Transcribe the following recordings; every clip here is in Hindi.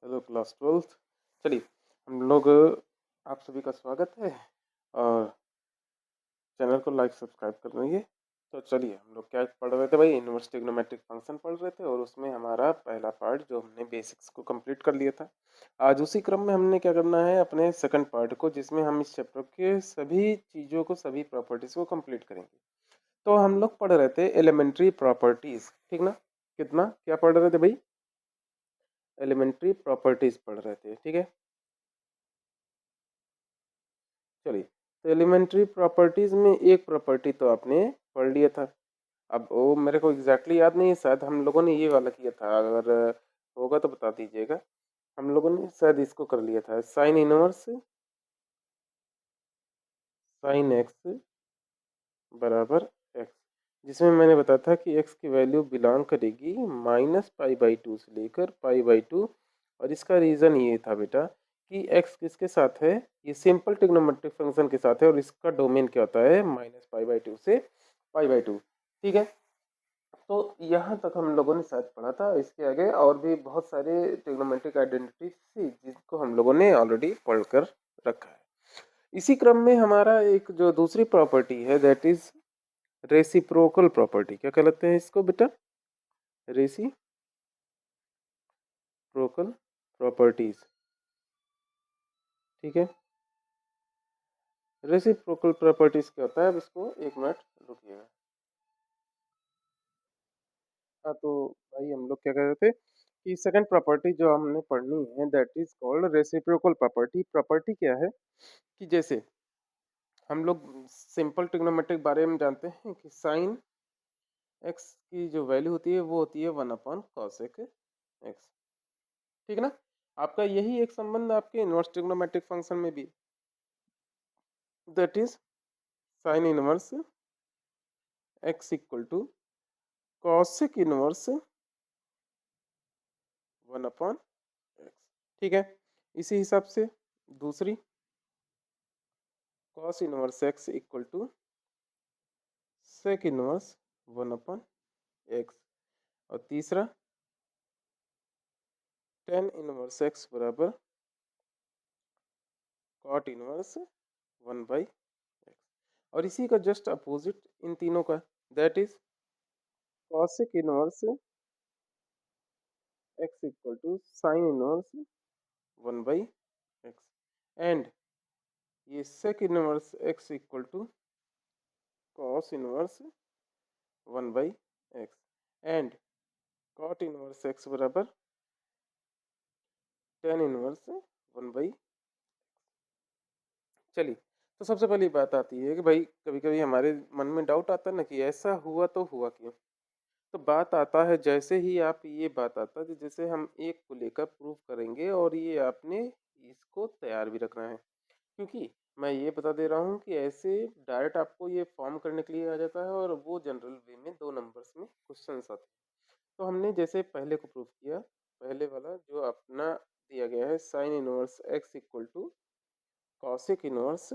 Hello class 12th। चलिए हम लोग आप सभी का स्वागत है और चैनल को लाइक सब्सक्राइब कर देंगे। तो चलिए हम लोग क्या पढ़ रहे थे भाई, इनवर्स ट्रिग्नोमेट्रिक फंक्शन पढ़ रहे थे और उसमें हमारा पहला पार्ट जो हमने बेसिक्स को कंप्लीट कर लिया था। आज उसी क्रम में हमने क्या करना है अपने सेकंड पार्ट को, जिसमें हम इस चैप्टर के सभी चीज़ों को, सभी प्रॉपर्टीज को कंप्लीट करेंगे। तो हम लोग पढ़ रहे थे एलिमेंट्री प्रॉपर्टीज, ठीक ना। कितना क्या पढ़ रहे थे भाई? एलिमेंट्री प्रॉपर्टीज पढ़ रहे थे, ठीक है। चलिए, तो एलिमेंट्री प्रॉपर्टीज में एक प्रॉपर्टी तो आपने पढ़ लिया था। अब वो मेरे को एग्जैक्टली याद नहीं है, शायद हम लोगों ने ये वाला किया था, अगर होगा तो बता दीजिएगा। हम लोगों ने शायद इसको कर लिया था, साइन इनवर्स साइन एक्स बराबर एक्स, जिसमें मैंने बताया था कि एक्स की वैल्यू बिलोंग करेगी -π/2 से लेकर π/2। और इसका रीज़न ये था बेटा कि एक्स किसके साथ है, ये सिंपल ट्रिग्नोमेट्रिक फंक्शन के साथ है और इसका डोमेन क्या होता है -π/2 से π/2, ठीक है। तो यहाँ तक हम लोगों ने शायद पढ़ा था। इसके आगे और भी बहुत सारे ट्रिग्नोमेट्रिक आइडेंटिटी थी जिसको हम लोगों ने ऑलरेडी पढ़कर रखा है। इसी क्रम में हमारा एक जो दूसरी प्रॉपर्टी है, दैट इज रेसिप्रोकल प्रॉपर्टी। क्या कहते हैं इसको बेटा? रेसिप्रोकल प्रॉपर्टीज, ठीक है। रेसिप्रोकल प्रॉपर्टीज क्या होता है? अब इसको एक मिनट रुकिएगा। हाँ, तो भाई हम लोग क्या कर रहे थे कि सेकंड प्रॉपर्टी जो हमने पढ़नी है, that is called reciprocal property. Property क्या है कि जैसे हम लोग सिंपल ट्रिग्नोमेट्रिक बारे में जानते हैं कि साइन एक्स की जो वैल्यू होती है वो होती है 1/cosec एक्स, ठीक ना। आपका यही एक संबंध आपके इनवर्स ट्रिग्नोमेट्रिक फंक्शन में भी, that is sine inverse x equal to cosec inverse 1/x, ठीक है। इसी हिसाब से दूसरी cos inverse x equal to sec inverse 1/x। और तीसरा टेन इनवर्स एक्स बराबर कॉट इनवर्स 1/x। और इसी का जस्ट अपोजिट इन तीनों का, that is cosec inverse x equal to sine inverse 1/x। And ये sec inverse x equal to cos inverse 1/x and cot inverse x बराबर टेन इनवर्स 1/। चलिए, तो सबसे पहली बात आती है कि भाई कभी कभी हमारे मन में डाउट आता है ना कि ऐसा हुआ तो हुआ क्यों। तो बात आता है, जैसे ही आप ये बात आता है कि जैसे हम एक को लेकर प्रूफ करेंगे और ये आपने इसको तैयार भी रखना है, क्योंकि मैं ये बता दे रहा हूँ कि ऐसे डायरेक्ट आपको ये फॉर्म करने के लिए आ जाता है और वो जनरल वे में 2 नंबर्स में क्वेश्चन आते हैं। तो हमने जैसे पहले को प्रूफ किया, पहले वाला जो अपना दिया गया है sine inverse x equal to cosec inverse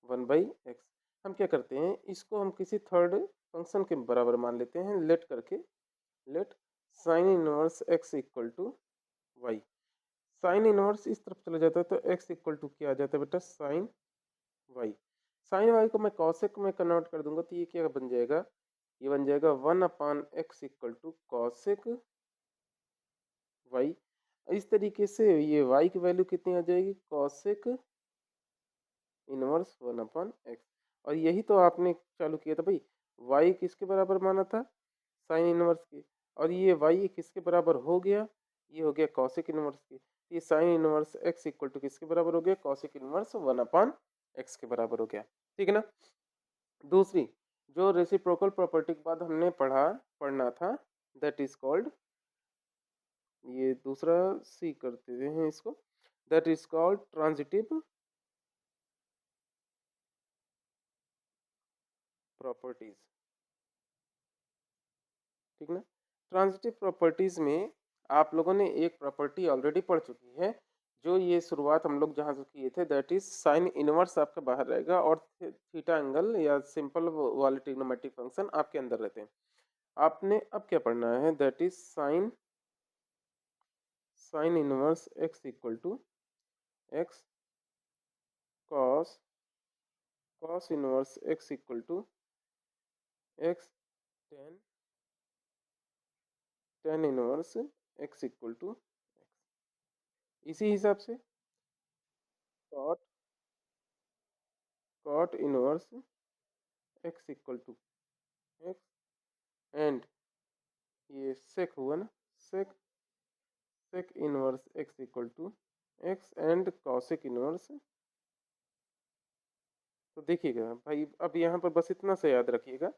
1/x। हम क्या करते हैं, इसको हम किसी थर्ड फंक्शन के बराबर मान लेते हैं, लेट करके, let sine inverse x equal to Y. Sine inverse इस तरफ चला जाता है तो एक्स इक्वल टू क्या आ जाता है बेटा? Sign Y. साइन वाई को मैं कॉसेक में कन्वर्ट कर दूंगा तो ये क्या बन जाएगा? ये बन जाएगा 1/x equal to cosec Y. इस तरीके से ये वाई की वैल्यू कितनी आ जाएगी? Cosec inverse 1/x। और यही तो आपने चालू किया था भाई, वाई किसके बराबर माना था? साइन इनवर्स की। और ये वाई किसके बराबर हो गया? ये हो गया कॉसेक इनवर्स की। ये sine inverse x equal to किसके बराबर हो गया? कॉसेक इनवर्स 1/x के बराबर हो गया, ठीक है ना। दूसरी जो रेसिप्रोकल प्रॉपर्टी के बाद हमने पढ़ना था, दैट इज कॉल्ड, ये दूसरा सी करते हैं इसको, that is called transitive properties, ठीक ना। ट्रांजिटिव प्रॉपर्टीज में आप लोगों ने एक प्रॉपर्टी ऑलरेडी पढ़ चुकी है, जो ये शुरुआत हम लोग जहाँ से किए थे, दैट इज साइन इनवर्स आपका बाहर रहेगा और थीटा एंगल या सिंपल वाले ट्रिग्नोमेट्रिक फंक्शन आपके अंदर रहते हैं। आपने अब क्या पढ़ना है, that is sine sine inverse x equal to x cos cos inverse x equal to x tan tan inverse x equal to इसी हिसाब से cot cot inverse x equal to x and ये सेक हुआ ना, sec sec inverse x equal to x and cosec inverse. तो देखिएगा भाई, अब यहाँ पर बस इतना सा याद रखिएगा,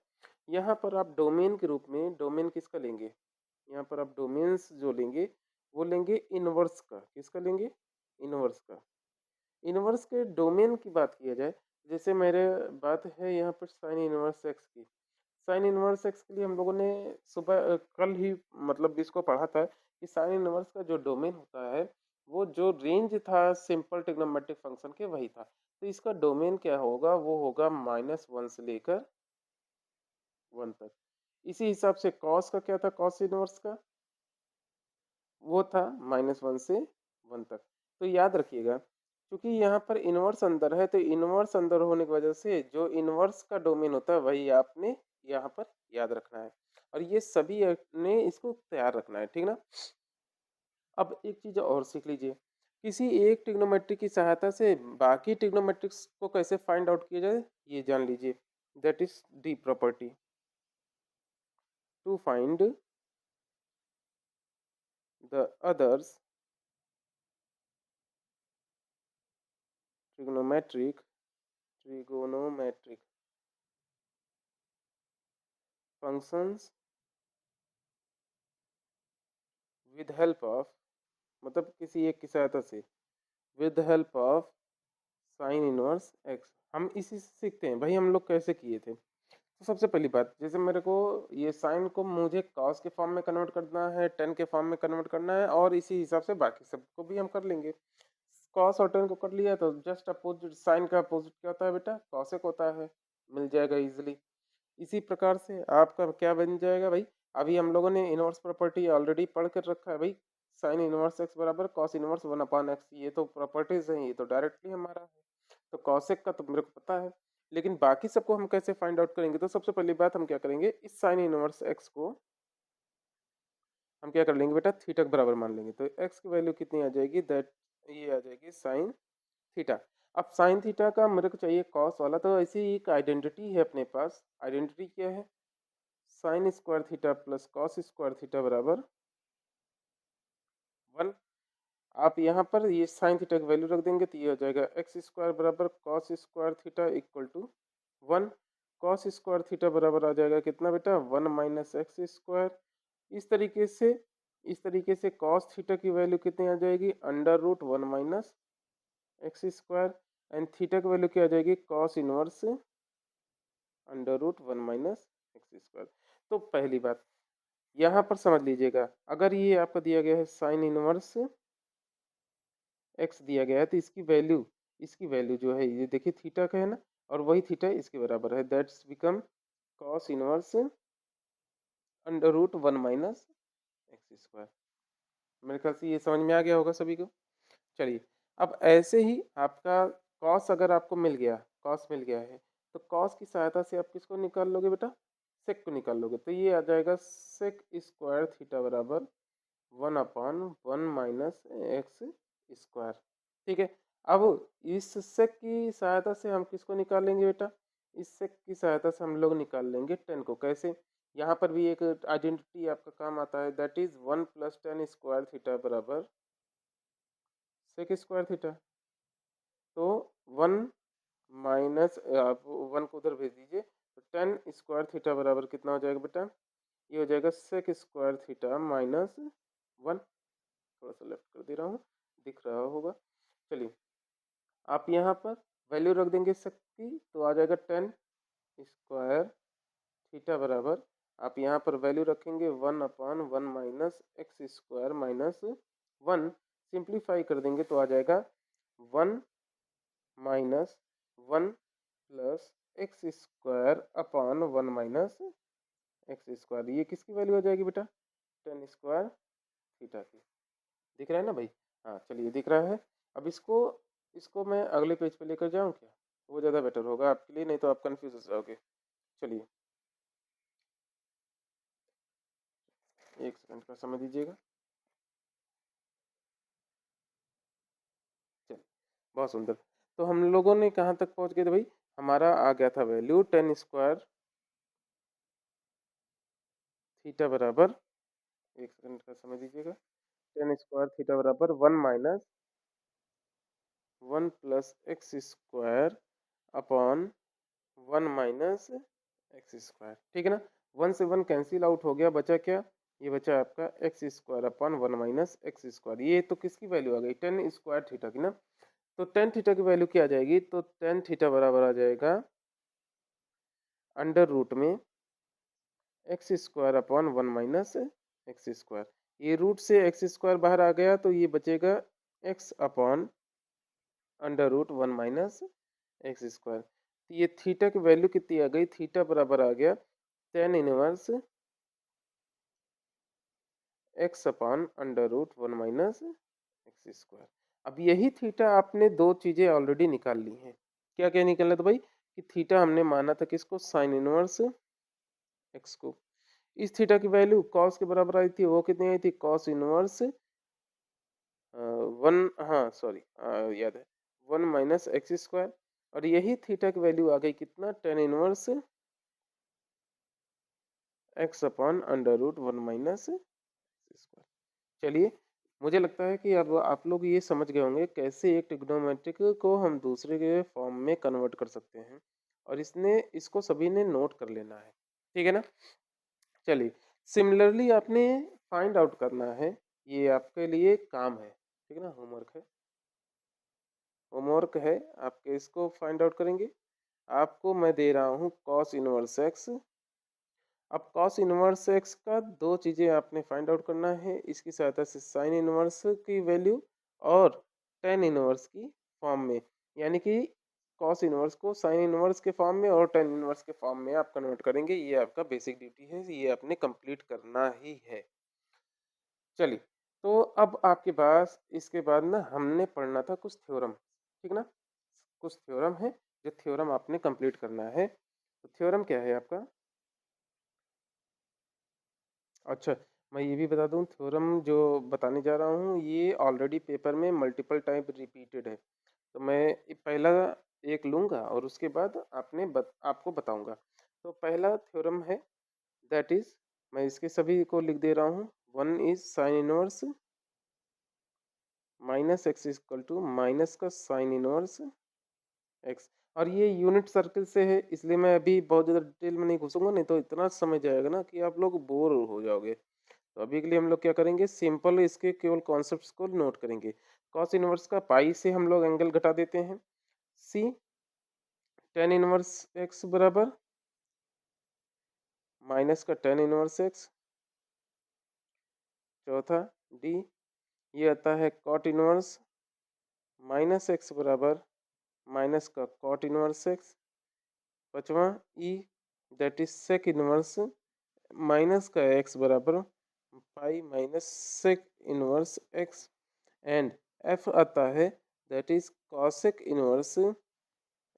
यहाँ पर आप डोमेन के रूप में डोमेन किसका लेंगे, यहाँ पर आप डोमेन्स जो लेंगे वो लेंगे इनवर्स का। किसका लेंगे? इनवर्स का। इनवर्स के डोमेन की बात किया जाए, जैसे मेरे बात है यहाँ पर साइन इनवर्स एक्स की। साइन इनवर्स एक्स के लिए हम लोगों ने सुबह कल ही मतलब इसको पढ़ा था कि साइन इनवर्स का जो डोमेन होता है वो जो रेंज था सिंपल ट्रिग्नोमेट्रिक फंक्शन के वही था। तो इसका डोमेन क्या होगा, वो होगा -1 से लेकर 1 तक। इसी हिसाब से कॉस का क्या था, कॉस इनवर्स का वो था -1 से 1 तक। तो याद रखिएगा, क्योंकि यहाँ पर इनवर्स अंदर है तो इनवर्स अंदर होने की वजह से जो इनवर्स का डोमेन होता है वही आपने यहाँ पर याद रखना है, और ये सभी ने इसको तैयार रखना है, ठीक ना। अब एक चीज और सीख लीजिए, किसी एक ट्रिग्नोमेट्री की सहायता से बाकी ट्रिग्नोमेट्रिक्स को कैसे फाइंड आउट किया जाए ये जान लीजिए। That is the property to find the others trigonometric trigonometric functions with help of, मतलब किसी एक की सहायता से, with help of sine inverse X. हम इसी से सीखते हैं भाई, हम लोग कैसे किए थे। तो सबसे पहली बात, जैसे मेरे को ये साइन को मुझे कॉस के फॉर्म में कन्वर्ट करना है, टेन के फॉर्म में कन्वर्ट करना है, और इसी हिसाब से बाकी सबको भी हम कर लेंगे। कॉस और टेन को कर लिया तो जस्ट अपोजिट, साइन का अपोजिट क्या होता है बेटा, कॉसेक होता है, मिल जाएगा इजिली। इसी प्रकार से आपका क्या बन जाएगा भाई, अभी हम लोगों ने इनवर्स प्रॉपर्टी ऑलरेडी पढ़ कर रखा है भाई, साइन इनवर्स एक्स बराबर कॉस इनवर्स 1/x। ये तो प्रॉपर्टीज हैं, ये तो डायरेक्टली हमारा है। तो कॉसेक का तो मेरे को पता है, लेकिन बाकी सबको हम कैसे फाइंड आउट करेंगे। तो सबसे पहली बात हम क्या करेंगे, इस साइन इनवर्स एक्स को हम क्या कर लेंगे बेटा, थीटा के बराबर मान लेंगे। तो एक्स की वैल्यू कितनी आ जाएगी, दैट ये आ जाएगी साइन थीटा। अब साइन थीटा का मेरे को चाहिए कॉस वाला, तो ऐसी एक आइडेंटिटी है अपने पास। आइडेंटिटी क्या है, sine square theta plus cos square theta बराबर 1। आप यहाँ पर ये साइन थीटा की वैल्यू रख देंगे तो ये हो जाएगा एक्स स्क्वायर बराबर cos square theta equal to 1। Cos square theta बराबर आ जाएगा कितना बेटा, 1 माइनस एक्स स्क्वायर। इस तरीके से इस तरीके से कॉस थीटा की वैल्यू कितनी आ जाएगी, √1 minus x square. And theta की वैल्यू क्या आ जाएगी, cos inverse √1 minus x square. तो पहली बात यहाँ पर समझ लीजिएगा, अगर ये आपका दिया गया है साइन इनवर्स एक्स दिया गया है तो इसकी वैल्यू जो है ये देखिए थीटा का है ना, और वही थीटा इसके बराबर है, that's become cos inverse √1 minus x square. मेरे ख्याल से ये समझ में आ गया होगा सभी को। चलिए, अब ऐसे ही आपका कॉस अगर आपको मिल गया, कॉस मिल गया है, तो कॉस की सहायता से आप किसको निकाल लोगे बेटा, सेक को निकाल लोगे। तो ये आ जाएगा सेक स्क्वायर थीटा बराबर 1/1 माइनस एक्स स्क्वायर। ठीक है। अब इस सेक की सहायता से हम किसको निकालेंगे बेटा, इस सेक की सहायता से हम लोग निकाल लेंगे टेन को। कैसे, यहाँ पर भी एक आइडेंटिटी आपका काम आता है, that is 1 + tan square theta बराबर सेक स्क्वायर थीटा। तो 1 माइनस, आप 1 को उधर भेज दीजिए, तो tan स्क्वायर थीटा बराबर कितना हो जाएगा बेटा, ये हो जाएगा सेक स्क्वायर थीटा माइनस 1। थोड़ा सा लेफ्ट कर दे रहा हूँ, दिख रहा होगा। चलिए, आप यहाँ पर वैल्यू रख देंगे सेक की, तो आ जाएगा tan स्क्वायर थीटा बराबर, आप यहाँ पर वैल्यू रखेंगे 1/1 minus x square minus 1। Simplify कर देंगे तो आ जाएगा 1 minus 1 plus x square upon 1 minus x square. ये किसकी वैल्यू हो जाएगी बेटा, tan स्क्वायर थीटा की। दिख रहा है ना भाई? हाँ, चलिए दिख रहा है। अब इसको इसको मैं अगले पेज पे लेकर जाऊँ क्या? वो ज़्यादा बेटर होगा आपके लिए, नहीं तो आप कन्फ्यूज़ हो जाओगे। चलिए, 1 सेकंड का समय दीजिएगा। चलिए, बहुत सुंदर। तो हम लोगों ने कहाँ तक पहुँच गए थे भाई? हमारा आ गया था वैल्यू tan स्क्वायर थीटा बराबर, 1 सेकंड का समय दीजिएगा। tan स्क्वायर थीटा बराबर 1 minus 1 plus x square upon 1 minus x square, ठीक है ना? 1 से 1 कैंसिल आउट हो गया, बचा क्या? ये बचा आपका x square upon 1 minus x square. ये तो किसकी वैल्यू आ गई? tan स्क्वायर थीटा की ना। तो tan थीटा की वैल्यू क्या आ जाएगी? तो tan थीटा बराबर आ जाएगा अंडर रूट में x square upon 1 minus x square. ये रूट से एक्स स्क्वायर बाहर आ गया तो ये बचेगा x upon under root 1 minus x square. तो ये थीटा की वैल्यू कितनी आ गई? थीटा बराबर आ गया tan inverse x upon under root 1 minus x square. अब यही थीटा आपने दो चीजें ऑलरेडी निकाल ली हैं। क्या क्या निकाला था भाई? कि थीटा हमने माना था किसको? साइन इनवर्स एक्स को। इस थीटा की वैल्यू कॉस के बराबर आई थी, वो कितनी आई थी? कॉस इनवर्स 1, हाँ सॉरी, याद है, 1 माइनस एक्स स्क्वायर। और यही थीटा की वैल्यू आ गई कितना? tan inverse x upon under root 1 minus x square. चलिए, मुझे लगता है कि अब आप लोग ये समझ गए होंगे कैसे एक ट्रिग्नोमेट्रिक को हम दूसरे के फॉर्म में कन्वर्ट कर सकते हैं, और इसको सभी ने नोट कर लेना है, ठीक है ना? चलिए, सिमिलरली आपने फाइंड आउट करना है, ये आपके लिए काम है, ठीक है ना? होमवर्क है आपके, इसको फाइंड आउट करेंगे। आपको मैं दे रहा हूँ कॉस इनवर्स एक्स। अब कॉस इनवर्स एक्स का दो चीज़ें आपने फाइंड आउट करना है, इसकी सहायता से साइन इनवर्स की वैल्यू और टेन इनवर्स की फॉर्म में, यानी कि कॉस इनवर्स को साइन इनवर्स के फॉर्म में और टेन इनवर्स के फॉर्म में आप कन्वर्ट करेंगे। ये आपका बेसिक ड्यूटी है, ये आपने कंप्लीट करना ही है। चलिए, तो अब आपके पास इसके बाद ना हमने पढ़ना था कुछ थ्योरम, ठीक ना? कुछ थ्योरम है, जो थ्योरम आपने कंप्लीट करना है। तो थ्योरम क्या है आपका? अच्छा, मैं ये भी बता दूं, थ्योरम जो बताने जा रहा हूँ ये ऑलरेडी पेपर में मल्टीपल टाइम रिपीटेड है। तो मैं पहला एक लूंगा और उसके बाद आपको बताऊंगा। तो पहला थ्योरम है, दैट इज, मैं इसके सभी को लिख दे रहा हूँ। One is sine inverse minus x equal to minus का साइन इनवर्स एक्स। और ये यूनिट सर्किल से है, इसलिए मैं अभी बहुत ज़्यादा डिटेल में नहीं घुसूंगा, नहीं तो इतना समझ जाएगा ना कि आप लोग बोर हो जाओगे। तो अभी के लिए हम लोग क्या करेंगे, सिंपल इसके केवल कॉन्सेप्ट्स को नोट करेंगे। कॉस इनवर्स का पाई से हम लोग एंगल घटा देते हैं। सी, टेन इनवर्स एक्स बराबर माइनस का टेन इनवर्स एक्स। चौथा, डी, ये आता है कॉट इनवर्स माइनस एक्स बराबर माइनस का कॉट इनवर्स एक्स। पांचवा, E, that is sec inverse minus का एक्स बराबर pi minus sec inverse x. And F आता है, that is cosec inverse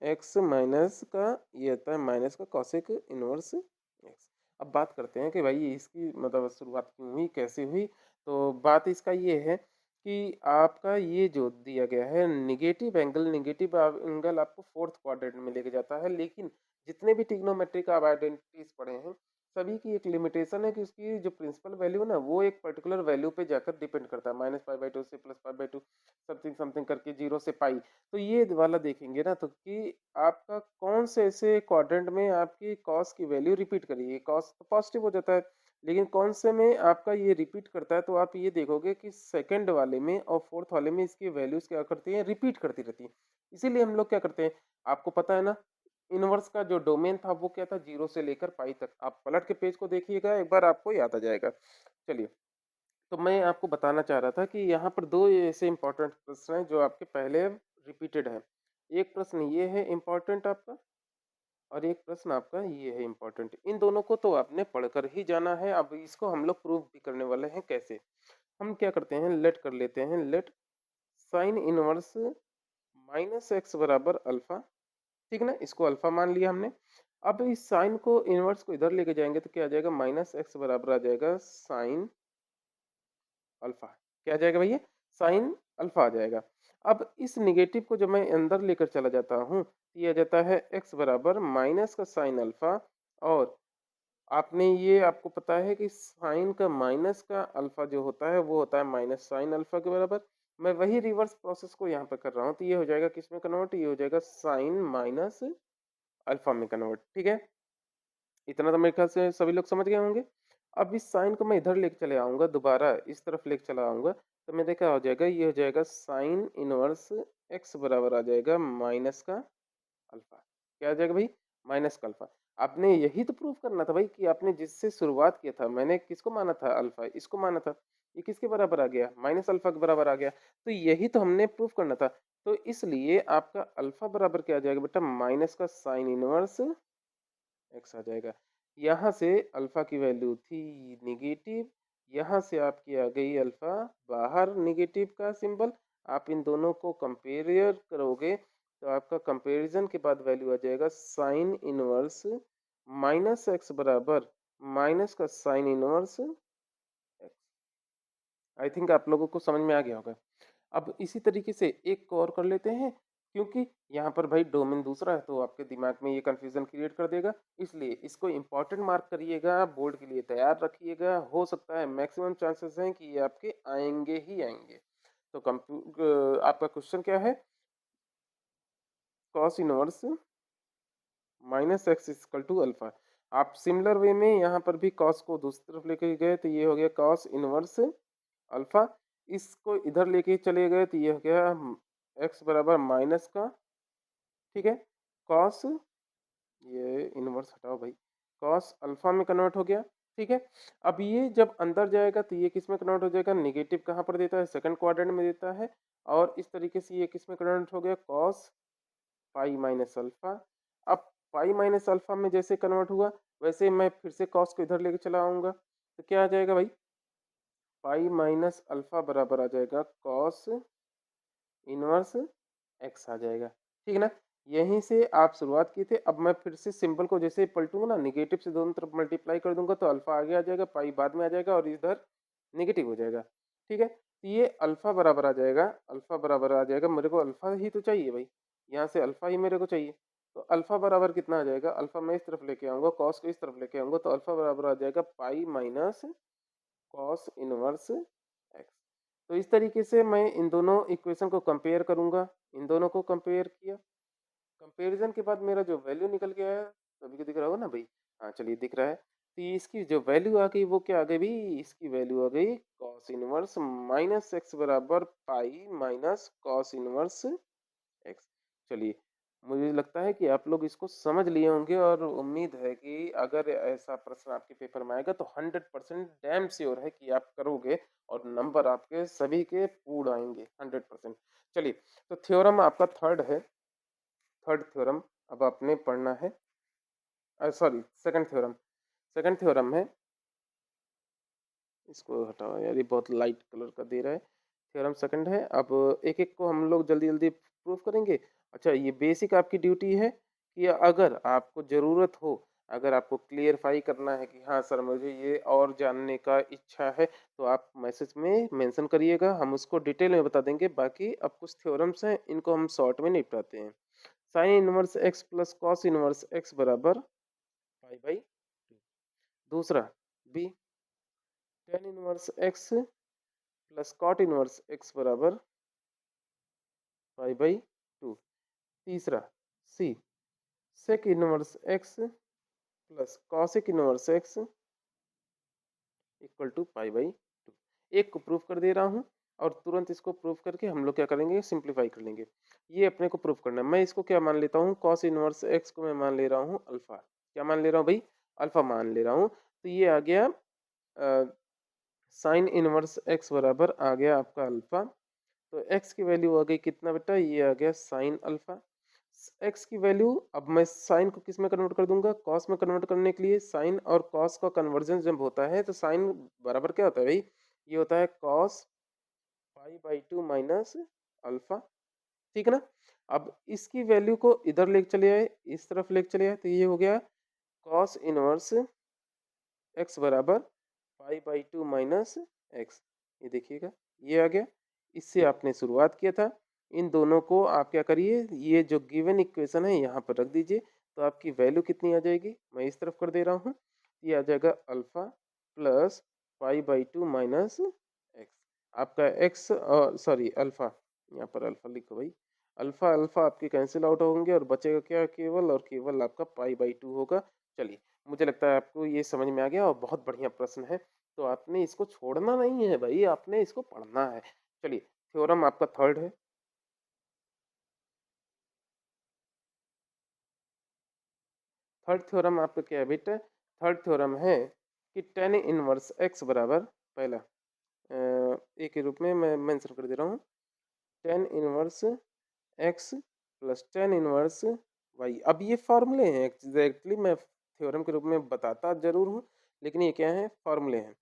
x minus का, ये आता है माइनस का कॉसेक इनवर्स एक्स। अब बात करते हैं कि भाई इसकी मतलब शुरुआत क्यों हुई, कैसे हुई। तो बात इसका ये है कि आपका ये जो दिया गया है निगेटिव एंगल आपको फोर्थ क्वाड्रेंट में लेके जाता है, लेकिन जितने भी ट्रिग्नोमेट्रिक आप आइडेंटिटीज पढ़े हैं सभी की एक लिमिटेशन है कि उसकी जो प्रिंसिपल वैल्यू है ना वो एक पर्टिकुलर वैल्यू पे जाकर डिपेंड करता है, -π/2 से +π/2 समथिंग समथिंग करके 0 से पाई। तो ये वाला देखेंगे ना, तो कि आपका कौन से ऐसे क्वाड्रेंट में आपकी कॉस की वैल्यू रिपीट करेगी। कॉस तो पॉजिटिव हो जाता है, लेकिन कौन से में आपका ये रिपीट करता है, तो आप ये देखोगे कि सेकंड वाले में और फोर्थ वाले में इसकी वैल्यूज क्या करती हैं, रिपीट करती रहती है। इसीलिए हम लोग क्या करते हैं, आपको पता है ना, इनवर्स का जो डोमेन था वो क्या था, 0 से लेकर पाई तक। आप पलट के पेज को देखिएगा एक बार, आपको याद आ जाएगा। चलिए, तो मैं आपको बताना चाह रहा था कि यहाँ पर दो ऐसे इंपॉर्टेंट प्रश्न हैं जो आपके पहले रिपीटेड है। एक प्रश्न ये है इम्पोर्टेंट आपका, और एक प्रश्न आपका ये है इम्पोर्टेंट। इन दोनों को तो आपने पढ़कर ही जाना है। अब इसको हम लोग प्रूव भी करने वाले हैं, कैसे? हम क्या करते हैं, लेट कर लेते हैं, late sine inverse minus x बराबर अल्फा। ठीक है ना, इसको अल्फा मान लिया हमने। अब इस साइन को इनवर्स को इधर लेके जाएंगे तो क्या आ जाएगा, माइनस एक्स बराबर आ जाएगा साइन अल्फा। क्या आ जाएगा भैया, साइन अल्फा आ जाएगा। अब इस निगेटिव को जब मैं अंदर लेकर चला जाता हूँ तो ये आ जाता है एक्स बराबर माइनस का साइन अल्फा। और आपने ये आपको पता है कि साइन का माइनस का अल्फा जो होता है वो होता है माइनस साइन अल्फा के बराबर। मैं वही रिवर्स प्रोसेस को यहाँ पे कर रहा हूँ तो ये हो जाएगा किस में कन्वर्ट, ये हो जाएगा साइन माइनस अल्फा में कन्वर्ट। ठीक है, इतना तो मेरे ख्याल से सभी लोग समझ गए होंगे। अब इस साइन को मैं इधर लेके चले आऊंगा, दोबारा इस तरफ लेके चला आऊंगा तो मेरे क्या हो जाएगा, ये हो जाएगा साइन इनवर्स एक्स बराबर आ जाएगा माइनस का अल्फा। क्या आ जाएगा भाई, माइनस का अल्फा। आपने यही तो प्रूव करना था भाई कि आपने जिससे शुरुआत किया था, मैंने किसको माना था, अल्फा, इसको माना था। ये किसके बराबर आ गया, माइनस अल्फा के बराबर आ गया। तो यही तो हमने प्रूव करना था। तो इसलिए आपका अल्फा बराबर क्या आ जाएगा बेटा, माइनस का साइन इनवर्स एक्स आ जाएगा। यहाँ से अल्फा की वैल्यू थी निगेटिव, यहाँ से आपकी आ गई अल्फा बाहर, निगेटिव का सिंबल। आप इन दोनों को कंपेयर करोगे तो आपका कंपैरिजन के बाद वैल्यू आ जाएगा साइन इनवर्स माइनस एक्स बराबर माइनस का sine inverse x. I think आप लोगों को समझ में आ गया होगा। अब इसी तरीके से एक को और कर लेते हैं, क्योंकि यहाँ पर भाई डोमेन दूसरा है तो आपके दिमाग में ये कंफ्यूजन क्रिएट कर देगा। इसलिए इसको इंपॉर्टेंट मार्क करिएगा, बोर्ड के लिए तैयार रखिएगा। हो सकता है मैक्सिमम चांसेस हैं कि ये आपके आएंगे ही आएंगे। तो आपका क्वेश्चन क्या है, cos inverse minus x equal to alpha. आप सिमिलर वे में यहाँ पर भी कॉस को दूसरी तरफ लेके गए तो ये हो गया कॉस इनवर्स अल्फा। इसको इधर लेके चले गए तो ये हो गया एक्स बराबर माइनस का, ठीक है, कॉस, ये इनवर्स हटाओ भाई, कॉस अल्फा में कन्वर्ट हो गया। ठीक है, अब ये जब अंदर जाएगा तो ये किस में कन्वर्ट हो जाएगा, निगेटिव कहाँ पर देता है, सेकंड क्वाड्रेंट में देता है। और इस तरीके से ये किस में कन्वर्ट हो गया, कॉस पाई माइनस अल्फा। अब पाई माइनस अल्फा में जैसे कन्वर्ट हुआ वैसे मैं फिर से कॉस को इधर लेके चला आऊंगा तो क्या आ जाएगा भाई, पाई माइनस अल्फा बराबर आ जाएगा कॉस इनवर्स एक्स आ जाएगा। ठीक है ना, यहीं से आप शुरुआत की थे। अब मैं फिर से सिंबल को जैसे पलटूंगा ना, निगेटिव से दोनों तरफ मल्टीप्लाई कर दूंगा तो अल्फा आगे आ जाएगा, पाई बाद में आ जाएगा और इधर नेगेटिव हो जाएगा। ठीक है, तो ये अल्फा बराबर आ जाएगा, अल्फा बराबर आ जाएगा, मेरे को अल्फा ही तो चाहिए भाई, यहाँ से अल्फा ही मेरे को चाहिए। तो अल्फा बराबर कितना आ जाएगा, अल्फा मैं इस तरफ लेके आऊंगा, कॉस को इस तरफ लेके आऊंगा तो अल्फा बराबर आ जाएगा pi minus cos inverse x. तो इस तरीके से मैं इन दोनों इक्वेशन को कंपेयर करूंगा, इन दोनों को कंपेयर किया, कंपैरिजन के बाद मेरा जो वैल्यू निकल के आया, सभी को दिख रहा होगा ना भाई, हाँ चलिए दिख रहा है। तो ये इसकी जो वैल्यू आ गई वो क्या आ गई भाई, इसकी वैल्यू आ गई कॉस इनवर्स माइनस एक्स बराबर pi minus cos inverse x. चलिए, मुझे लगता है कि आप लोग इसको समझ लिए होंगे और उम्मीद है कि अगर ऐसा प्रश्न आपके पेपर में आएगा तो 100% डैम श्योर है कि आप करोगे और नंबर आपके सभी के पूर्ण आएंगे 100%। चलिए, तो थ्योरम आपका थर्ड है, थर्ड थ्योरम अब आपने पढ़ना है, sorry second theorem, second theorem है, इसको हटाओ यार ये बहुत लाइट कलर का दे रहा है। थ्योरम सेकंड है। अब एक एक को हम लोग जल्दी जल्दी प्रूफ करेंगे। अच्छा, ये बेसिक आपकी ड्यूटी है कि अगर आपको ज़रूरत हो, अगर आपको क्लियरफाई करना है कि हाँ सर मुझे ये और जानने का इच्छा है तो आप मैसेज में मेंशन करिएगा, हम उसको डिटेल में बता देंगे। बाकी अब कुछ थ्योरम्स हैं इनको हम शॉर्ट में निपटाते हैं। Sine inverse x plus cos inverse x बराबर पाई बाई टू। दूसरा B, tan inverse x plus cot inverse x बराबर पाई बाई टू। तीसरा C, sec inverse x plus cosec inverse x equal to pi by two. एक को प्रूफ कर दे रहा हूँ और तुरंत इसको प्रूफ करके हम लोग क्या करेंगे, सिंप्लीफाई कर लेंगे। ये अपने को प्रूफ करना है। मैं इसको क्या मान लेता हूँ, कॉस इनवर्स एक्स को मैं मान ले रहा हूँ अल्फा। क्या मान ले रहा हूँ भाई, अल्फा मान ले रहा हूँ। तो ये आ गया साइन इनवर्स एक्स बराबर आ गया आपका अल्फा। तो x की वैल्यू आ गई कितना बेटा, ये आ गया साइन अल्फा। x की वैल्यू अब मैं साइन को किस में कन्वर्ट कर दूंगा, कॉस में कन्वर्ट करने के लिए। साइन और कॉस का कन्वर्जन जब होता है तो साइन बराबर क्या होता है भाई, ये होता है cos pi by to minus alpha, ठीक है ना। अब इसकी वैल्यू को इधर लेके चले आए, इस तरफ लेके चले आए, तो ये हो गया कॉस इनवर्स एक्स बराबर pi by to minus x. ये देखिएगा, ये आ गया। इससे आपने शुरुआत किया था। इन दोनों को आप क्या करिए, ये जो गिवन इक्वेशन है यहाँ पर रख दीजिए, तो आपकी वैल्यू कितनी आ जाएगी, मैं इस तरफ कर दे रहा हूँ। ये आ जाएगा alpha plus pi by to minus x. आपका एक्स सॉरी अल्फा, यहाँ पर अल्फा लिखो भाई। अल्फा अल्फा आपके कैंसिल आउट होंगे और बचेगा क्या, केवल और केवल आपका पाई बाई टू होगा। चलिए, मुझे लगता है आपको ये समझ में आ गया और बहुत बढ़िया प्रश्न है। तो आपने इसको छोड़ना नहीं है भाई, आपने इसको पढ़ना है। चलिए, थ्योरम आपका थर्ड है। थर्ड थ्योरम आपका क्या है बेटा, थर्ड थ्योरम है कि टेन इनवर्स एक्स बराबर, पहला ए के रूप में मैं मेंशन कर दे रहा हूँ, tan inverse x plus tan inverse y. अब ये फार्मूले हैं, एग्जैक्टली मैं थ्योरम के रूप में बताता जरूर हूँ, लेकिन ये क्या है, फार्मूले हैं।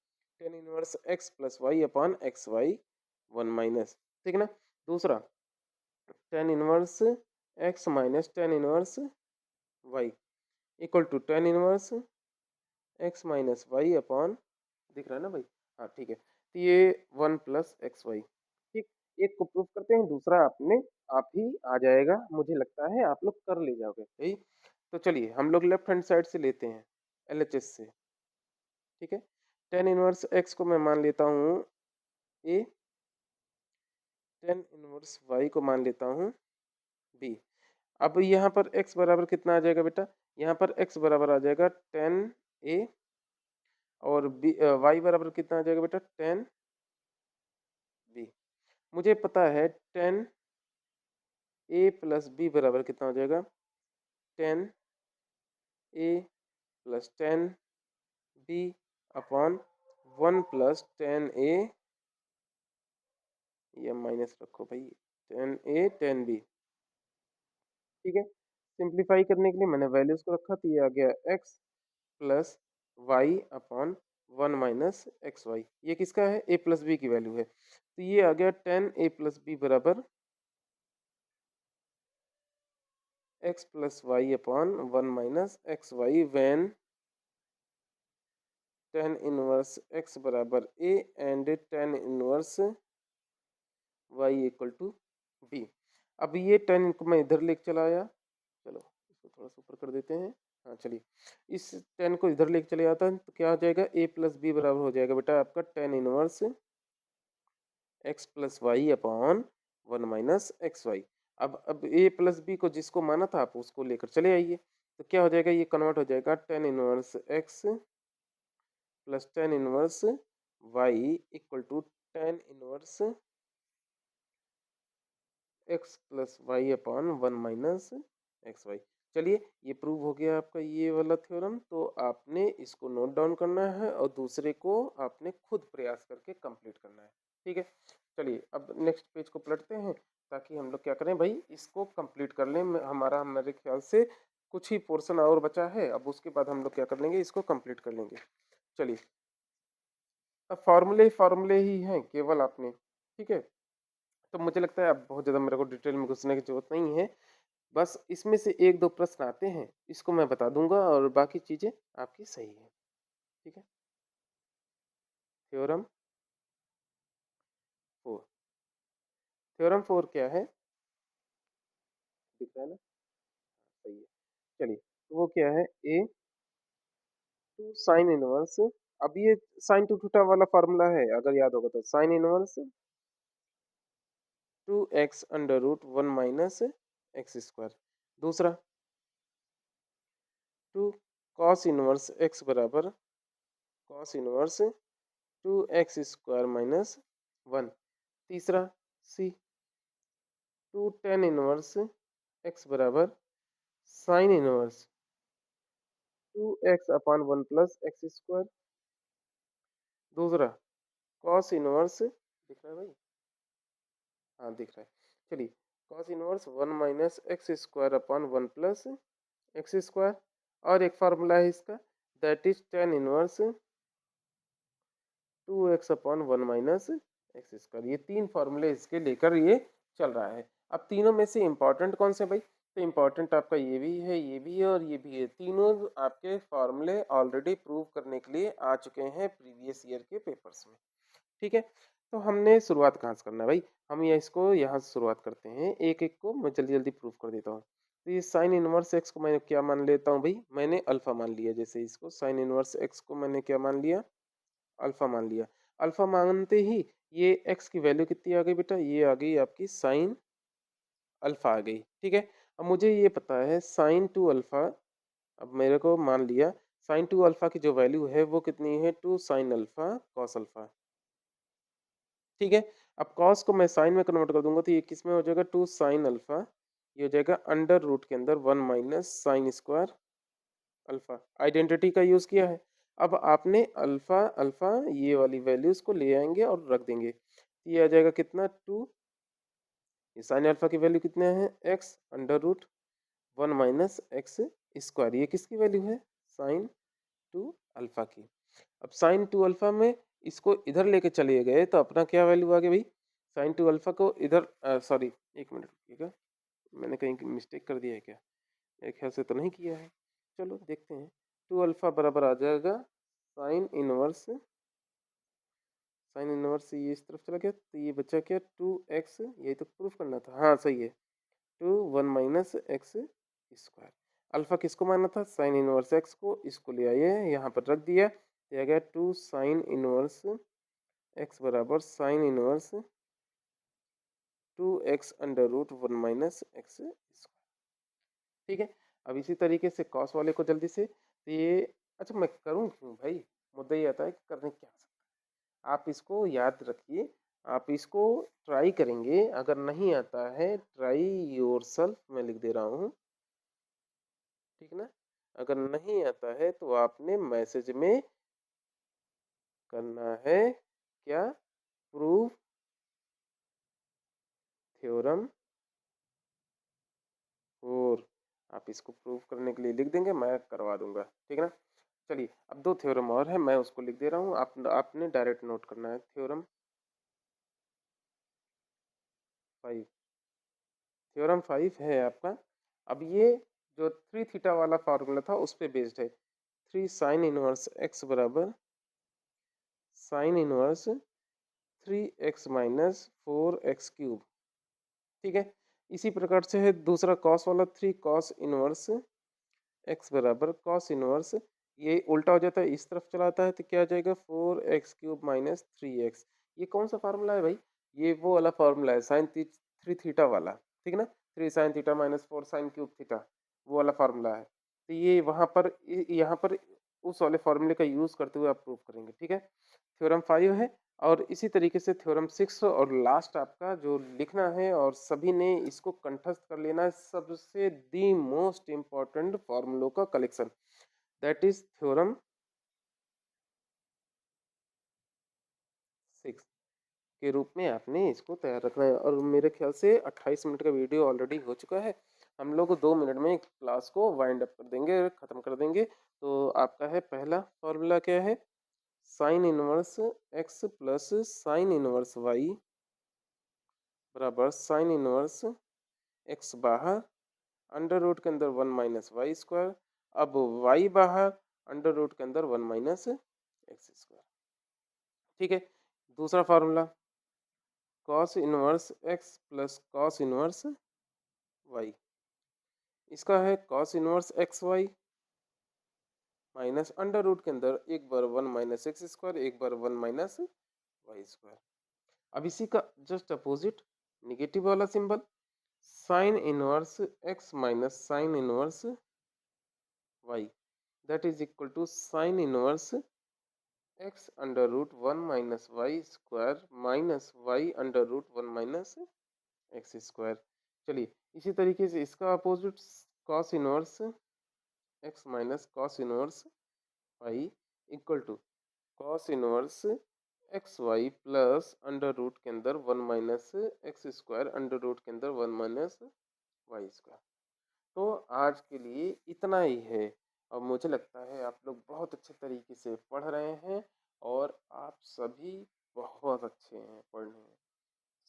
Tan inverse x plus y upon x y one minus, ठीक है ना। दूसरा, tan inverse x minus tan inverse y equal to tan inverse x minus y upon, दिख रहा है ना भाई, हाँ ठीक है, तो ये वन प्लस एक्स वाई, ठीक। एक को प्रूफ करते हैं, दूसरा आपने आप ही आ जाएगा, मुझे लगता है आप लोग कर ले जाओगे भाई। तो चलिए हम लोग लेफ्ट हैंड साइड से लेते हैं, एलएचएस से, ठीक है। टेन इनवर्स एक्स को मैं मान लेता हूँ ए, टेन इनवर्स वाई को मान लेता हूँ बी। अब यहाँ पर x बराबर कितना आ जाएगा बेटा, यहाँ पर x बराबर आ जाएगा टेन ए, और बी y बराबर कितना आ जाएगा बेटा, टेन बी। मुझे पता है टेन ए प्लस बी बराबर कितना हो जाएगा, tan A plus tan B upon one plus tan A, ये माइनस रखो भाई, टेन ए टेन बी, ठीक है। सिंप्लीफाई करने के लिए मैंने वैल्यूज को रखा, तो ये आ गया x plus y upon one minus x y. ये किसका है, ए प्लस बी की वैल्यू है, तो ये आ गया टेन ए प्लस बी बराबर x plus y upon one minus x y when tan inverse x बराबर A and tan inverse y equal to B. अब ये टेन को मैं इधर लेके चला आया, चलो इसको थोड़ा सा ऊपर कर देते हैं, हाँ चलिए, इस टेन को इधर लेके चले आता है, तो क्या हो जाएगा, ए प्लस बी बराबर हो जाएगा बेटा आपका tan inverse x plus y upon one minus x y. अब ए प्लस बी को जिसको माना था आप उसको लेकर चले आइए, तो क्या हो जाएगा, ये कन्वर्ट हो जाएगा tan inverse x plus tan inverse y equal to tan inverse x plus y upon one minus x y. चलिए, ये प्रूव हो गया आपका ये वाला थ्योरम। तो आपने इसको नोट डाउन करना है और दूसरे को आपने खुद प्रयास करके कंप्लीट करना है, ठीक है। चलिए, अब नेक्स्ट पेज को पलटते हैं, ताकि हम लोग क्या करें भाई, इसको कंप्लीट कर लें। हमारा मेरे ख्याल से कुछ ही पोर्शन और बचा है, अब उसके बाद हम लोग क्या कर लेंगे, इसको कंप्लीट कर लेंगे। चलिए, अब फार्मूले फार्मूले ही हैं केवल आपने, ठीक है। तो मुझे लगता है अब बहुत ज़्यादा मेरे को डिटेल में घुसने की जरूरत नहीं है, बस इसमें से एक दो प्रश्न आते हैं, इसको मैं बता दूंगा और बाकी चीज़ें आपकी सही है, ठीक है। थ्योरम फोर, थ्योरम फोर क्या है, दिख रहा है ना, सही है। चलिए, तो वो क्या है, ए टू साइन इनवर्स, अब ये साइन टू थीटा वाला फार्मूला है, अगर याद होगा तो, sine inverse two x under root one minus x square. दूसरा, टू कॉस इनवर्स एक्स बराबर cos inverse two x square minus one. तीसरा, सी टू टेन इनवर्स एक्स बराबर sine inverse two x upon one plus x square. दूसरा, कॉस इनवर्स, दिख रहा है भाई, हाँ दिख रहा है। चलिए, cos inverse one minus x square upon one plus x square. और एक फार्मूला है इसका, that is tan inverse 2x upon 1 minus x square. ये 3 फॉर्मूले इसके लेकर ये चल रहा है। अब तीनों में से इम्पोर्टेंट कौन से भाई? तो इम्पोर्टेंट आपका ये भी है, ये भी है और ये भी है। तीनों आपके फॉर्मूले ऑलरेडी प्रूव करने के लिए आ चुके हैं प्रीवियस ईयर के पेपर्स में। ठीक है, तो हमने शुरुआत कहाँ से करना है भाई? हम ये इसको यहाँ से शुरुआत करते हैं, एक एक को मैं जल्दी जल्दी प्रूव कर देता हूँ। तो ये साइन इनवर्स एक्स को मैं क्या मान लेता हूँ भाई? मैंने अल्फा मान लिया। जैसे इसको साइन इनवर्स एक्स को मैंने क्या मान लिया? अल्फा मान लिया। अल्फा मानते ही ये एक्स की वैल्यू कितनी आ गई बेटा? ये आ गई आपकी साइन अल्फा आ गई। ठीक है, अब मुझे ये पता है साइन टू अल्फा। अब मेरे को मान लिया साइन टू अल्फा की जो वैल्यू है वो कितनी है? Two sine alpha cos alpha. ठीक है, अब कॉस को मैं साइन में कन्वर्ट कर दूंगा तो ये किस में हो जाएगा? Two sine alpha. ये हो जाएगा अंडर रूट के अंदर 1 minus sine square alpha. Identity का यूज किया है। अब आपने अल्फा अल्फा ये वाली वैल्यूज को ले आएंगे और रख देंगे। ये आ जाएगा कितना? 2। ये साइन अल्फा की वैल्यू कितने है? X under root 1 minus x square. ये किसकी वैल्यू है? साइन टू अल्फा की। अब साइन टू अल्फा में इसको इधर लेके चले गए तो अपना क्या वैल्यू आ गई भाई? साइन टू अल्फा को इधर सॉरी, एक मिनट रुकिएगा, मैंने कहीं मिस्टेक कर दिया है क्या? मेरे ख्याल से तो नहीं किया है। चलो देखते हैं। टू अल्फा बराबर आ जाएगा साइन इनवर्स, साइन इनवर्स ये इस तरफ चला गया तो ये बचा क्या? 2x। यही तो प्रूफ करना था। हाँ सही है, 1 माइनस एक्स स्क्वायर। अल्फा किसको माना था? साइन इनवर्स एक्स को। इसको ले आइए यहाँ पर रख दिया तो आ गया 2 साइन इनवर्स एक्स बराबर sine inverse 2x under root 1 minus x square. ठीक है, अब इसी तरीके से कॉस वाले को जल्दी से तो ये, अच्छा मैं करूँ क्यों भाई? मुद्दा ये आता है कि करने क्या सकता है। आप इसको याद रखिए, आप इसको ट्राई करेंगे। अगर नहीं आता है ट्राई योरसेल्फ मैं लिख दे रहा हूँ, ठीक ना? अगर नहीं आता है तो आपने मैसेज में करना है क्या? Prove theorem 4। आप इसको प्रूव करने के लिए लिख देंगे, मैं करवा दूंगा। ठीक है ना? चलिए, अब दो थ्योरम और है, मैं उसको लिख दे रहा हूँ। आपने डायरेक्ट नोट करना है। थ्योरम 5, थ्योरम 5 है आपका। अब ये जो 3 थीटा वाला फार्मूला था उस पे बेस्ड है। 3 साइन इनवर्स एक्स बराबर sine inverse 3x minus 4x cube. ठीक है, इसी प्रकार से है दूसरा कॉस वाला, 3 कॉस इनवर्स एक्स बराबर कॉस इनवर्स, ये उल्टा हो जाता है इस तरफ चला आता है तो क्या आ जाएगा? 4x cube minus 3x। ये कौन सा फार्मूला है भाई? ये वो वाला फार्मूला है साइन 3 थीटा वाला। ठीक ना? 3 sine theta minus 4 sine cube theta, वो वाला फार्मूला है। तो ये वहां पर यहाँ पर उस वाले फार्मूले का यूज करते हुए आप प्रूव करेंगे। ठीक है, थ्योरम 5 है। और इसी तरीके से थ्योरम 6 और लास्ट आपका जो लिखना है और सभी ने इसको कंठस्थ कर लेना है, सबसे दी मोस्ट इम्पॉर्टेंट फॉर्मूलों का कलेक्शन, दैट इज थ्योरम 6 के रूप में आपने इसको तैयार रखना है। और मेरे ख्याल से 28 मिनट का वीडियो ऑलरेडी हो चुका है। हम लोग 2 मिनट में क्लास को वाइंड अप कर देंगे, खत्म कर देंगे। तो आपका है पहला फॉर्मूला क्या है? Sine inverse x plus sine inverse y बराबर साइन इनवर्स एक्स बाहर अंडर रूट के अंदर 1 माइनस वाई स्क्वायर। अब वाई बाहर अंडर रूट के अंदर 1 माइनस एक्स स्क्वायर। ठीक है, दूसरा formula cos inverse x plus cos inverse y. इसका है cos inverse x y minus under root के अंदर एक बार 1 माइनस एक्स स्क्वायर, एक बार 1 माइनस वाई स्क्वायर। अब इसी का जस्ट अपोजिट निगेटिव वाला symbol sine inverse x minus sine inverse y, that is equal to sine inverse x under root 1 minus y square minus y under root 1 minus x square. चलिए, इसी तरीके से इसका opposite cos inverse x minus cos inverse y equal to cos inverse x y plus under root के अंदर 1 minus x square under root के अंदर 1 माइनस वाई स्क्वायर। तो आज के लिए इतना ही है। और मुझे लगता है आप लोग बहुत अच्छे तरीके से पढ़ रहे हैं और आप सभी बहुत अच्छे हैं पढ़ने में।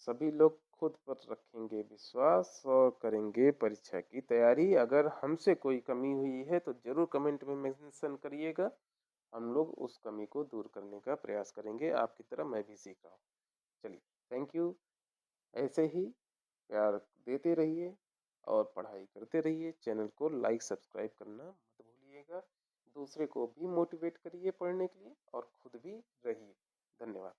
सभी लोग खुद पर रखेंगे विश्वास और करेंगे परीक्षा की तैयारी। अगर हमसे कोई कमी हुई है तो ज़रूर कमेंट में मेंशन करिएगा। हम लोग उस कमी को दूर करने का प्रयास करेंगे। आपकी तरह मैं भी सीख रहा हूँ। चलिए, थैंक यू। ऐसे ही प्यार देते रहिए और पढ़ाई करते रहिए। चैनल को लाइक सब्सक्राइब करना मत भूलिएगा। दूसरे को भी मोटिवेट करिए पढ़ने के लिए और खुद भी रहिए। धन्यवाद।